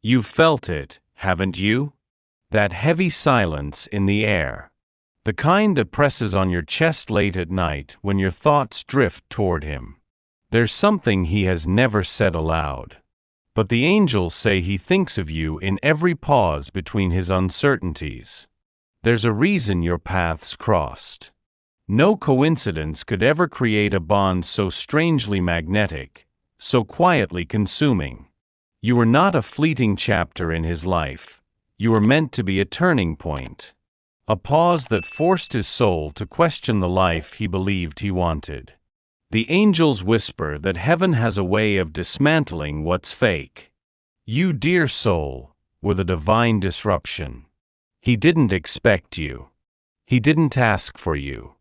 You've felt it, haven't you? That heavy silence in the air. The kind that presses on your chest late at night when your thoughts drift toward him. There's something he has never said aloud. But the angels say he thinks of you in every pause between his uncertainties. There's a reason your paths crossed. No coincidence could ever create a bond so strangely magnetic, so quietly consuming. You were not a fleeting chapter in his life. You were meant to be a turning point. A pause that forced his soul to question the life he believed he wanted. The angels whisper that heaven has a way of dismantling what's fake. You, dear soul, were the divine disruption. He didn't expect you. He didn't ask for you.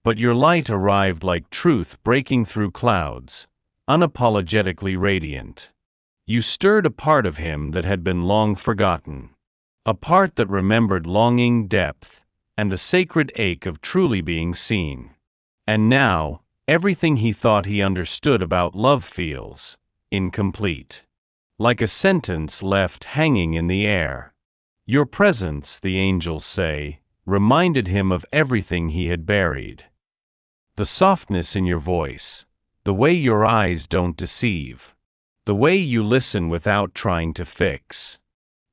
But your light arrived like truth breaking through clouds, unapologetically radiant. You stirred a part of him that had been long forgotten. A part that remembered longing, depth, and the sacred ache of truly being seen. And now, everything he thought he understood about love feels incomplete. Like a sentence left hanging in the air. Your presence, the angels say, reminded him of everything he had buried. The softness in your voice, the way your eyes don't deceive, the way you listen without trying to fix.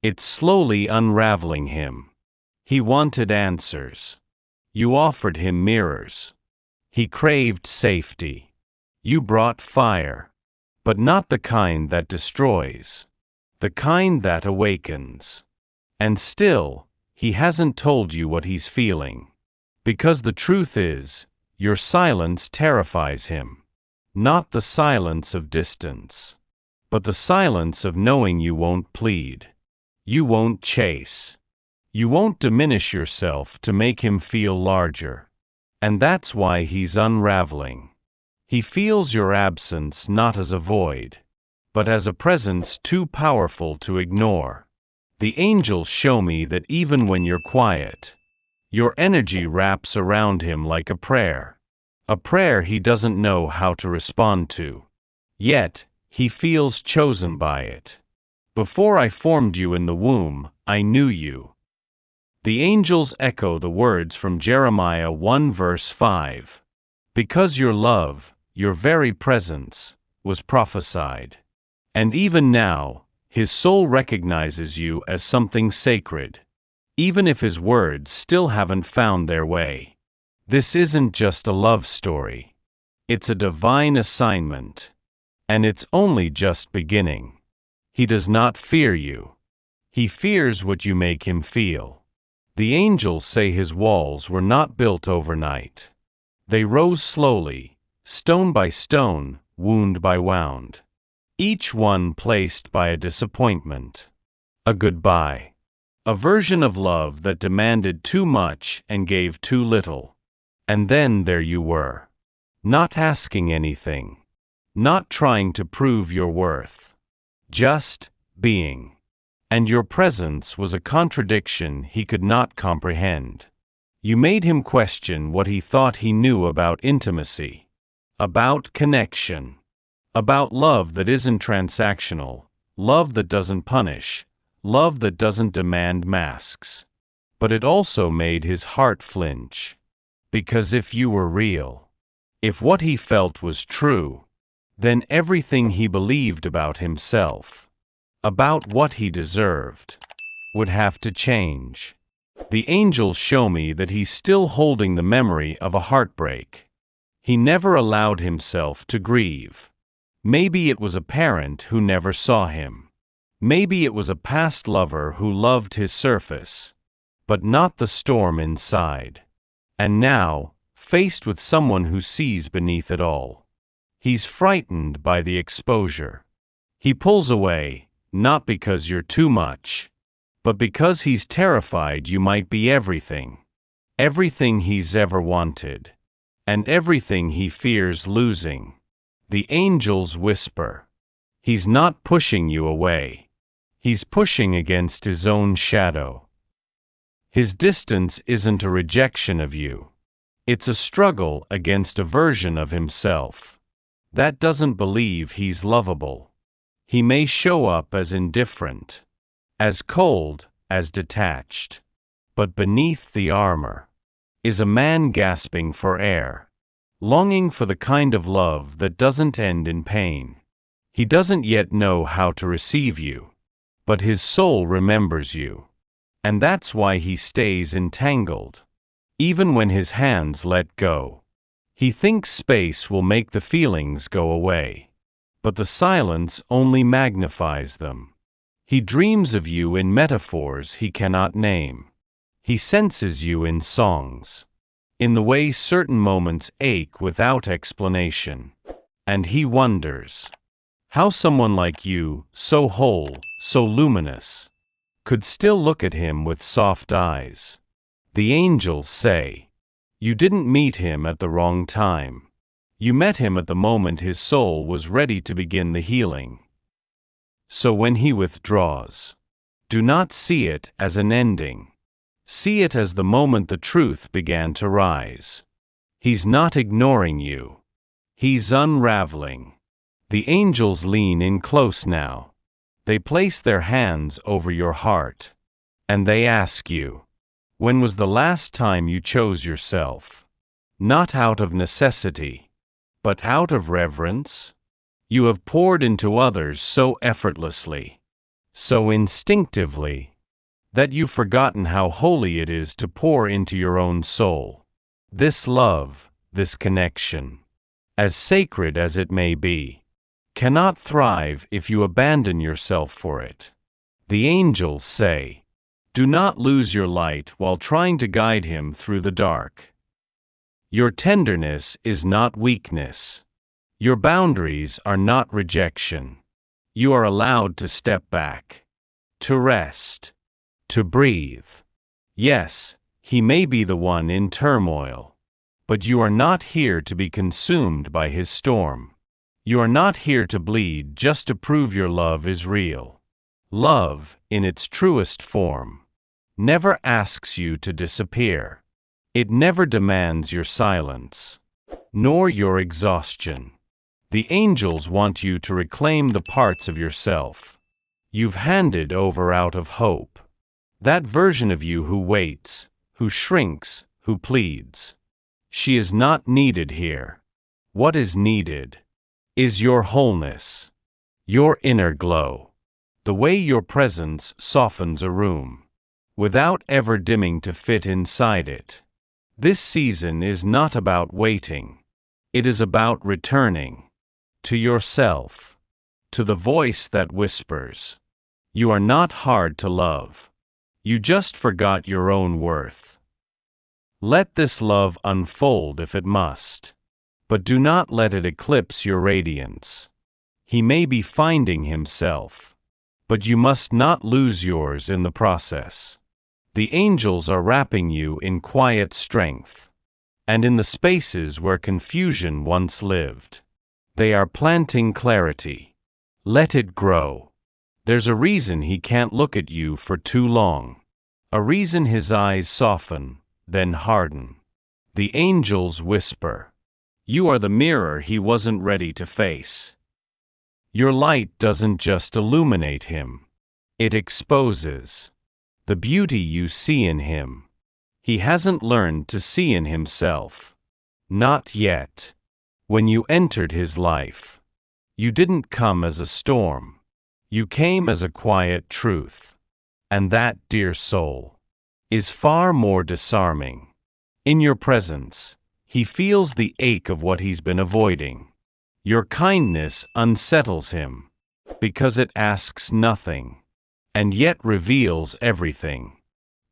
It's slowly unraveling him. He wanted answers. You offered him mirrors. He craved safety. You brought fire. But not the kind that destroys. The kind that awakens. And still, he hasn't told you what he's feeling. Because the truth is, your silence terrifies him. Not the silence of distance. But the silence of knowing you won't plead. You won't chase. You won't diminish yourself to make him feel larger. And that's why he's unraveling. He feels your absence not as a void, but as a presence too powerful to ignore. The angels show me that even when you're quiet, your energy wraps around him like a prayer he doesn't know how to respond to. Yet, he feels chosen by it. Before I formed you in the womb, I knew you. The angels echo the words from Jeremiah 1 verse 5. Because your love, your very presence, was prophesied. And even now, his soul recognizes you as something sacred, even if his words still haven't found their way. This isn't just a love story. It's a divine assignment. And it's only just beginning. He does not fear you. He fears what you make him feel. The angels say his walls were not built overnight. They rose slowly, stone by stone, wound by wound. Each one placed by a disappointment. A goodbye. A version of love that demanded too much and gave too little. And then there you were. Not asking anything. Not trying to prove your worth. Just being. And your presence was a contradiction he could not comprehend. You made him question what he thought he knew about intimacy. About connection. About love that isn't transactional. Love that doesn't punish. Love that doesn't demand masks. But it also made his heart flinch. Because if you were real, if what he felt was true, then everything he believed about himself, about what he deserved, would have to change. The angels show me that he's still holding the memory of a heartbreak. He never allowed himself to grieve. Maybe it was a parent who never saw him. Maybe it was a past lover who loved his surface, but not the storm inside. And now, faced with someone who sees beneath it all, he's frightened by the exposure. He pulls away, not because you're too much, but because he's terrified you might be everything. Everything he's ever wanted. And everything he fears losing. The angels whisper. He's not pushing you away. He's pushing against his own shadow. His distance isn't a rejection of you. It's a struggle against a version of himself that doesn't believe he's lovable. He may show up as indifferent, as cold, as detached. But beneath the armor is a man gasping for air, longing for the kind of love that doesn't end in pain. He doesn't yet know how to receive you, but his soul remembers you. And that's why he stays entangled. Even when his hands let go, he thinks space will make the feelings go away. But the silence only magnifies them. He dreams of you in metaphors he cannot name. He senses you in songs, in the way certain moments ache without explanation. And he wonders how someone like you, so whole, so luminous, could still look at him with soft eyes. The angels say, you didn't meet him at the wrong time. You met him at the moment his soul was ready to begin the healing. So when he withdraws, do not see it as an ending. See it as the moment the truth began to rise. He's not ignoring you. He's unraveling. The angels lean in close now. They place their hands over your heart. And they ask you, when was the last time you chose yourself? Not out of necessity, but out of reverence? You have poured into others so effortlessly, so instinctively, that you've forgotten how holy it is to pour into your own soul. This love, this connection, as sacred as it may be, cannot thrive if you abandon yourself for it. The angels say, do not lose your light while trying to guide him through the dark. Your tenderness is not weakness. Your boundaries are not rejection. You are allowed to step back, to rest, to breathe. Yes, he may be the one in turmoil, but you are not here to be consumed by his storm. You are not here to bleed just to prove your love is real. Love, in its truest form, never asks you to disappear. It never demands your silence, nor your exhaustion. The angels want you to reclaim the parts of yourself you've handed over out of hope. That version of you who waits, who shrinks, who pleads. She is not needed here. What is needed is your wholeness, your inner glow, the way your presence softens a room, without ever dimming to fit inside it. This season is not about waiting. It is about returning to yourself, to the voice that whispers, you are not hard to love. You just forgot your own worth. Let this love unfold if it must, but do not let it eclipse your radiance. He may be finding himself, but you must not lose yours in the process. The angels are wrapping you in quiet strength, and in the spaces where confusion once lived, they are planting clarity. Let it grow. There's a reason he can't look at you for too long. A reason his eyes soften, then harden. The angels whisper, you are the mirror he wasn't ready to face. Your light doesn't just illuminate him. It exposes the beauty you see in him. He hasn't learned to see in himself. Not yet. When you entered his life, you didn't come as a storm. You came as a quiet truth. And that, dear soul, is far more disarming. In your presence, he feels the ache of what he's been avoiding. Your kindness unsettles him, because it asks nothing, and yet reveals everything.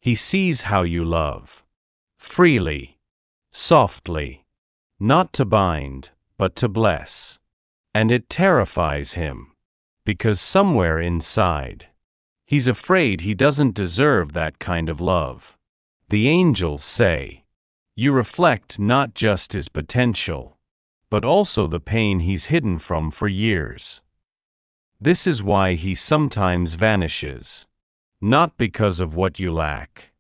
He sees how you love. Freely, softly, not to bind, but to bless. And it terrifies him, because somewhere inside, he's afraid he doesn't deserve that kind of love. The angels say, you reflect not just his potential, but also the pain he's hidden from for years. This is why he sometimes vanishes, not because of what you lack,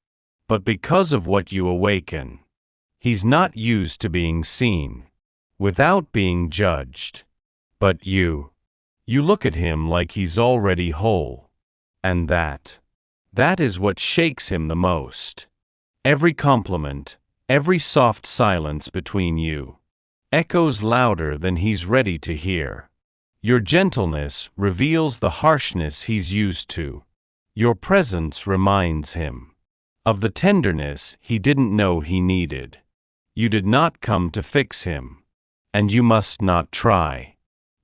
but because of what you awaken. He's not used to being seen, without being judged. But you look at him like he's already whole. And that is what shakes him the most. Every compliment, every soft silence between you, echoes louder than he's ready to hear. Your gentleness reveals the harshness he's used to. Your presence reminds him of the tenderness he didn't know he needed. You did not come to fix him, and you must not try.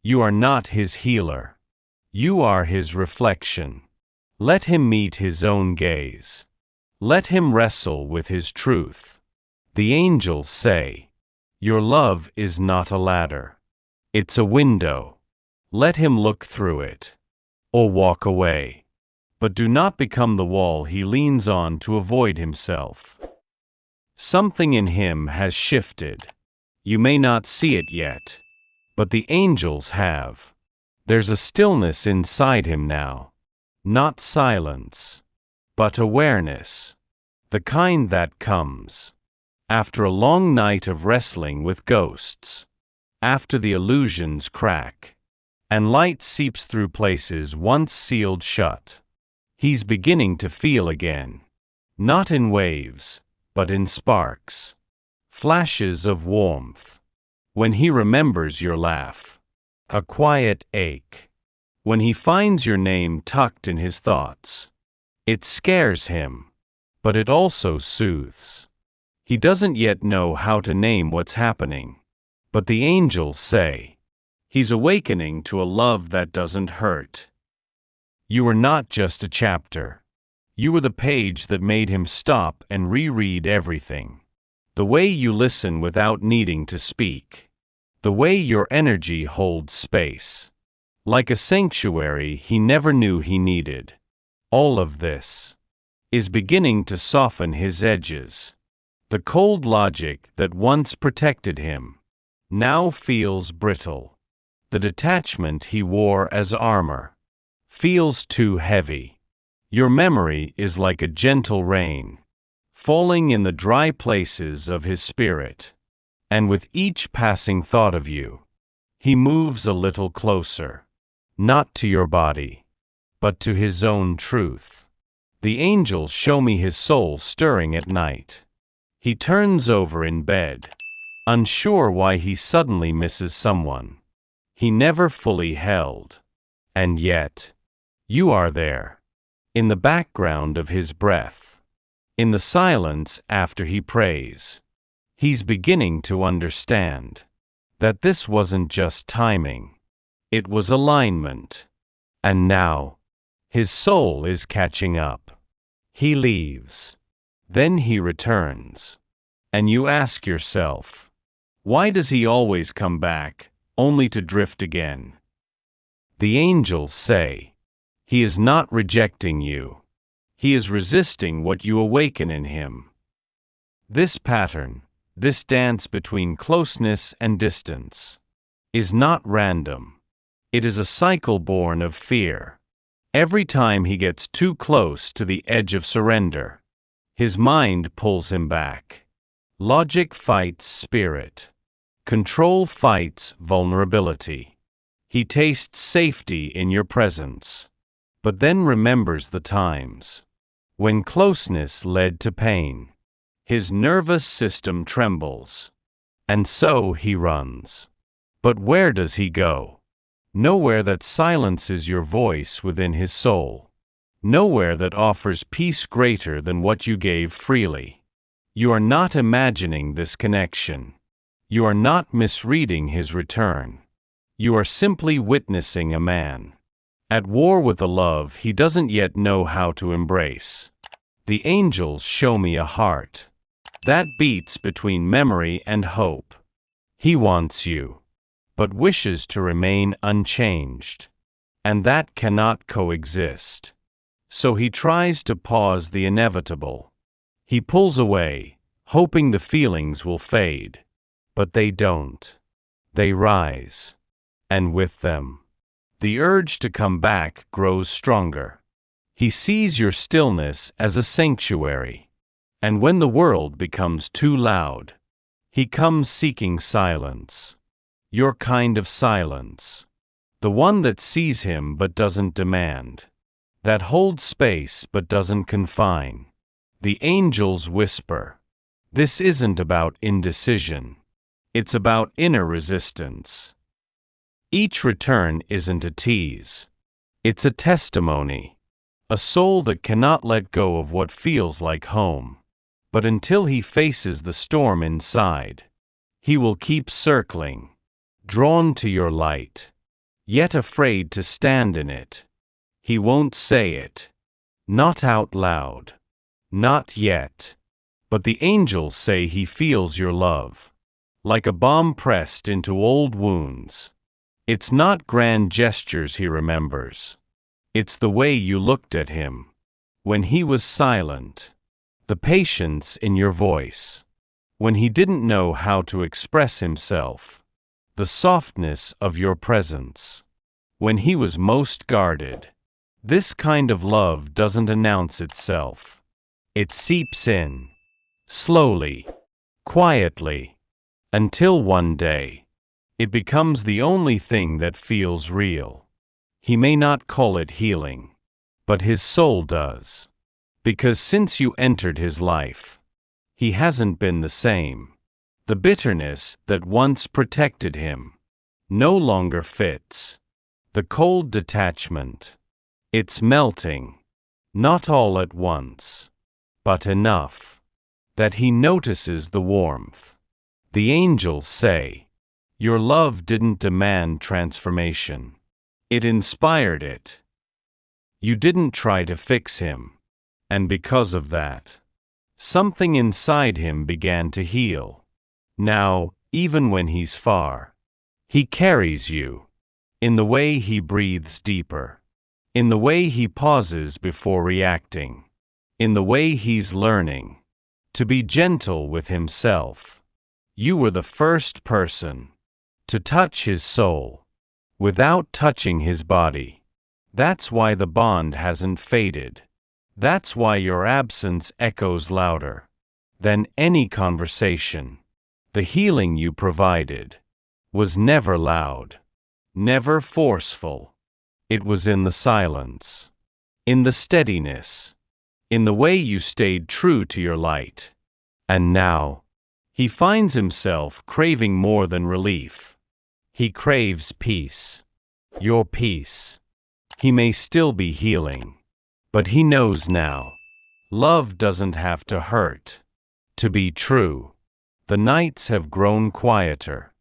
You are not his healer. You are his reflection. Let him meet his own gaze. Let him wrestle with his truth. The angels say, your love is not a ladder. It's a window. Let him look through it, or walk away. But do not become the wall he leans on to avoid himself. Something in him has shifted. You may not see it yet, but the angels have. There's a stillness inside him now. Not silence, but awareness. The kind that comes after a long night of wrestling with ghosts, after the illusions crack, and light seeps through places once sealed shut. He's beginning to feel again, not in waves, but in sparks, flashes of warmth. When he remembers your laugh, a quiet ache. When he finds your name tucked in his thoughts, it scares him, but it also soothes. He doesn't yet know how to name what's happening, but the angels say, he's awakening to a love that doesn't hurt. You were not just a chapter. You were the page that made him stop and reread everything. The way you listen without needing to speak. The way your energy holds space. Like a sanctuary he never knew he needed. All of this is beginning to soften his edges. The cold logic that once protected him now feels brittle. The detachment he wore as armor feels too heavy. Your memory is like a gentle rain, falling in the dry places of his spirit. And with each passing thought of you, he moves a little closer, not to your body, but to his own truth. The angels show me his soul stirring at night. He turns over in bed, unsure why he suddenly misses someone he never fully held. And yet, you are there, in the background of his breath, in the silence after he prays. He's beginning to understand that this wasn't just timing, it was alignment. And now, his soul is catching up. He leaves. Then he returns. And you ask yourself, why does he always come back, only to drift again? The angels say, he is not rejecting you. He is resisting what you awaken in him. This pattern, this dance between closeness and distance, is not random. It is a cycle born of fear. Every time he gets too close to the edge of surrender, his mind pulls him back. Logic fights spirit. Control fights vulnerability. He tastes safety in your presence, but then remembers the times when closeness led to pain. His nervous system trembles, and so he runs. But where does he go? Nowhere that silences your voice within his soul. Nowhere that offers peace greater than what you gave freely. You are not imagining this connection. You are not misreading his return. You are simply witnessing a man at war with a love he doesn't yet know how to embrace. The angels show me a heart that beats between memory and hope. He wants you, but wishes to remain unchanged. And that cannot coexist. So he tries to pause the inevitable. He pulls away, hoping the feelings will fade. But they don't. They rise. And with them, the urge to come back grows stronger. He sees your stillness as a sanctuary. And when the world becomes too loud, he comes seeking silence. Your kind of silence. The one that sees him but doesn't demand. that holds space but doesn't confine. The angels whisper, "This isn't about indecision. It's about inner resistance." Each return isn't a tease. It's a testimony. A soul that cannot let go of what feels like home. But until he faces the storm inside, he will keep circling, drawn to your light, yet afraid to stand in it. He won't say it. Not out loud. Not yet. But the angels say he feels your love, like a bomb pressed into old wounds. It's not grand gestures he remembers. It's the way you looked at him when he was silent, the patience in your voice when he didn't know how to express himself, the softness of your presence when he was most guarded. This kind of love doesn't announce itself. It seeps in, slowly, quietly, until one day, it becomes the only thing that feels real. He may not call it healing, but his soul does. Because since you entered his life, he hasn't been the same. The bitterness that once protected him no longer fits. The cold detachment, it's melting, not all at once, but enough that he notices the warmth. The angels say, your love didn't demand transformation. It inspired it. You didn't try to fix him. And because of that, something inside him began to heal. Now, even when he's far, he carries you. In the way he breathes deeper. In the way he pauses before reacting. In the way he's learning to be gentle with himself. You were the first person to touch his soul without touching his body. That's why the bond hasn't faded. That's why your absence echoes louder than any conversation. The healing you provided was never loud, never forceful. It was in the silence, in the steadiness, in the way you stayed true to your light. And now, he finds himself craving more than relief. He craves peace. Your peace. He may still be healing, but he knows now. Love doesn't have to hurt to be true. The nights have grown quieter,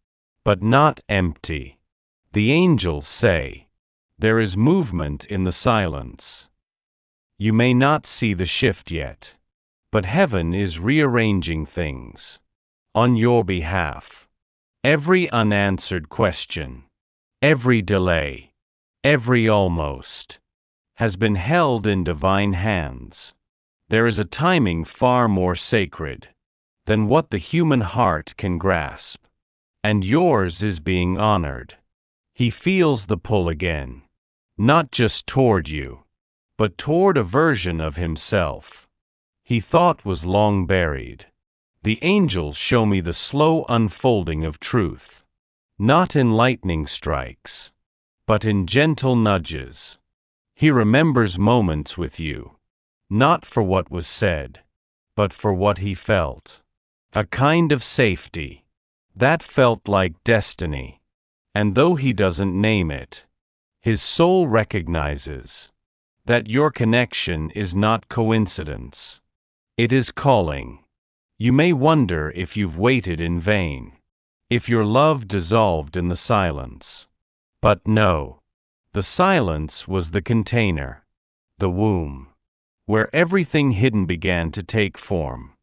but not empty. The angels say, there is movement in the silence. You may not see the shift yet, but heaven is rearranging things on your behalf. Every unanswered question, every delay, every almost, has been held in divine hands. There is a timing far more sacred than what the human heart can grasp, and yours is being honored. He feels the pull again, not just toward you, but toward a version of himself he thought was long buried. The angels show me the slow unfolding of truth, not in lightning strikes, but in gentle nudges. He remembers moments with you, not for what was said, but for what he felt. A kind of safety that felt like destiny. And though he doesn't name it, his soul recognizes that your connection is not coincidence. It is calling. You may wonder if you've waited in vain, if your love dissolved in the silence. But no. The silence was the container, the womb, where everything hidden began to take form.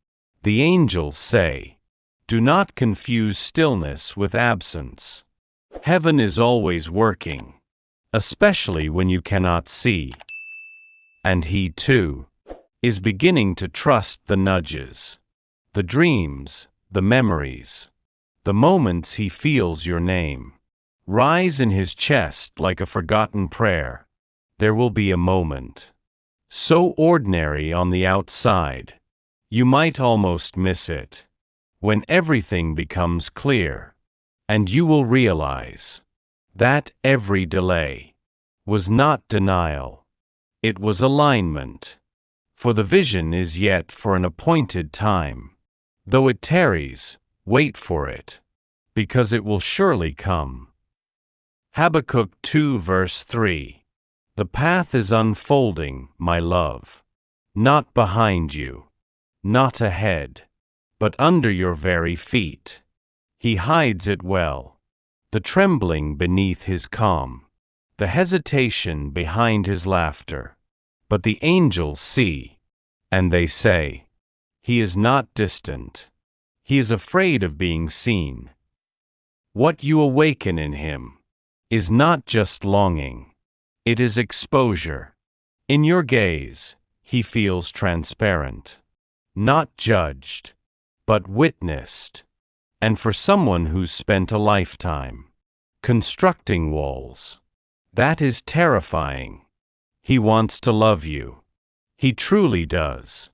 The angels say, do not confuse stillness with absence. Heaven is always working, especially when you cannot see. And he, too, is beginning to trust the nudges, the dreams, the memories, the moments he feels your name rise in his chest like a forgotten prayer. There will be a moment, so ordinary on the outside, you might almost miss it, when everything becomes clear, and you will realize that every delay was not denial. It was alignment. For the vision is yet for an appointed time. Though it tarries, wait for it, because it will surely come. Habakkuk 2 verse 3. The path is unfolding, my love. Not behind you. Not ahead. But under your very feet. He hides it well. The trembling beneath his calm. The hesitation behind his laughter. But the angels see. And they say, he is not distant. He is afraid of being seen. What you awaken in him is not just longing. It is exposure. In your gaze, he feels transparent. Not judged, but witnessed. And for someone who's spent a lifetime constructing walls, that is terrifying. He wants to love you. He truly does.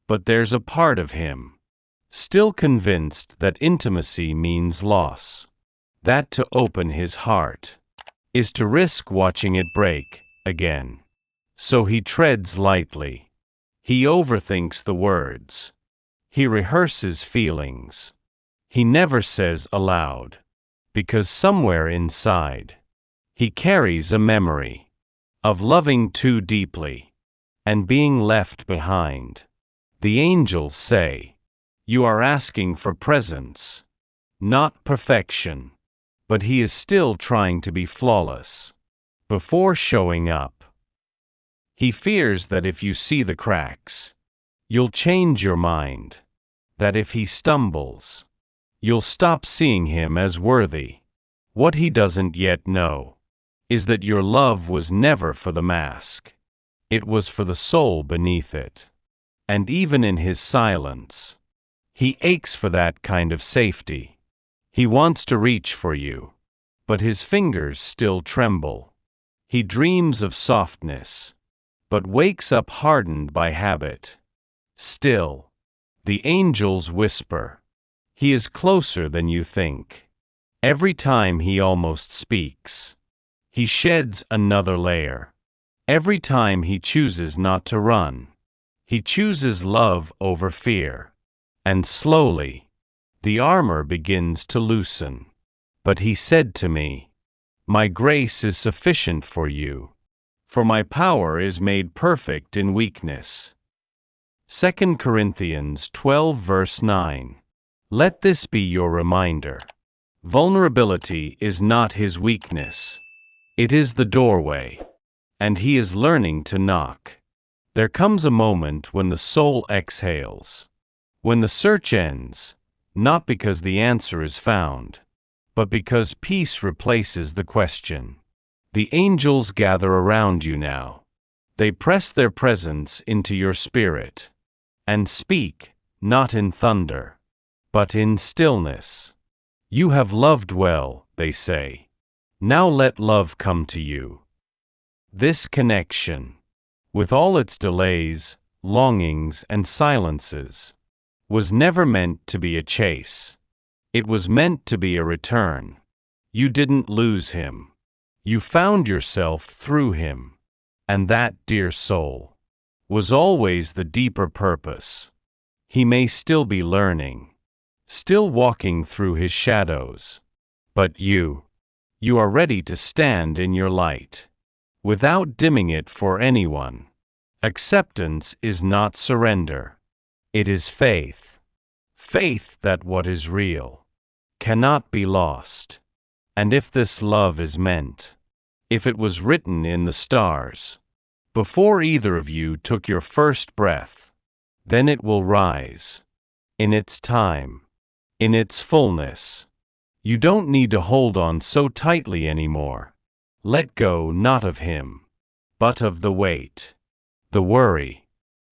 But there's a part of him still convinced that intimacy means loss. That to open his heart is to risk watching it break again. So he treads lightly. He overthinks the words. He rehearses feelings. He never says aloud, because somewhere inside, he carries a memory of loving too deeply and being left behind. The angels say, you are asking for presence, not perfection, but he is still trying to be flawless before showing up. He fears that if you see the cracks, you'll change your mind, that if he stumbles, you'll stop seeing him as worthy. What he doesn't yet know is that your love was never for the mask. It was for the soul beneath it. And even in his silence, he aches for that kind of safety. He wants to reach for you, but his fingers still tremble. He dreams of softness, but wakes up hardened by habit. Still, the angels whisper, he is closer than you think. Every time he almost speaks, he sheds another layer. Every time he chooses not to run, he chooses love over fear. And slowly, the armor begins to loosen. But he said to me, my grace is sufficient for you, for my power is made perfect in weakness. 2 Corinthians 12 verse 9. Let this be your reminder. Vulnerability is not his weakness. It is the doorway. And he is learning to knock. There comes a moment when the soul exhales. When the search ends, not because the answer is found, but because peace replaces the question. The angels gather around you now. They press their presence into your spirit and speak, not in thunder, but in stillness. You have loved well, they say. Now let love come to you. This connection, with all its delays, longings, and silences, was never meant to be a chase. It was meant to be a return. You didn't lose him. You found yourself through him. And that, dear soul, was always the deeper purpose. He may still be learning, still walking through his shadows. But you are ready to stand in your light, without dimming it for anyone. Acceptance is not surrender. It is faith. Faith that what is real cannot be lost. And if this love is meant, if it was written in the stars, before either of you took your first breath, then it will rise. In its time. In its fullness. You don't need to hold on so tightly anymore. Let go not of him, but of the weight, the worry,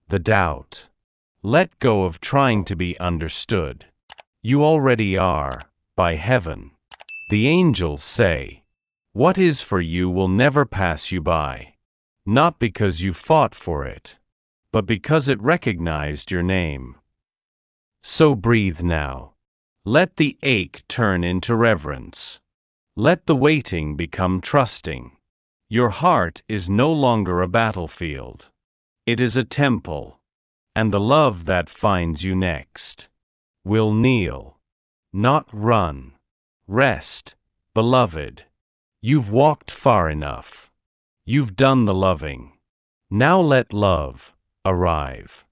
the doubt. Let go of trying to be understood. You already are, by heaven. The angels say, what is for you will never pass you by. Not because you fought for it, but because it recognized your name. So breathe now. Let the ache turn into reverence. Let the waiting become trusting. Your heart is no longer a battlefield. It is a temple. And the love that finds you next will kneel, not run. Rest, beloved. You've walked far enough. You've done the loving. Now let love arrive.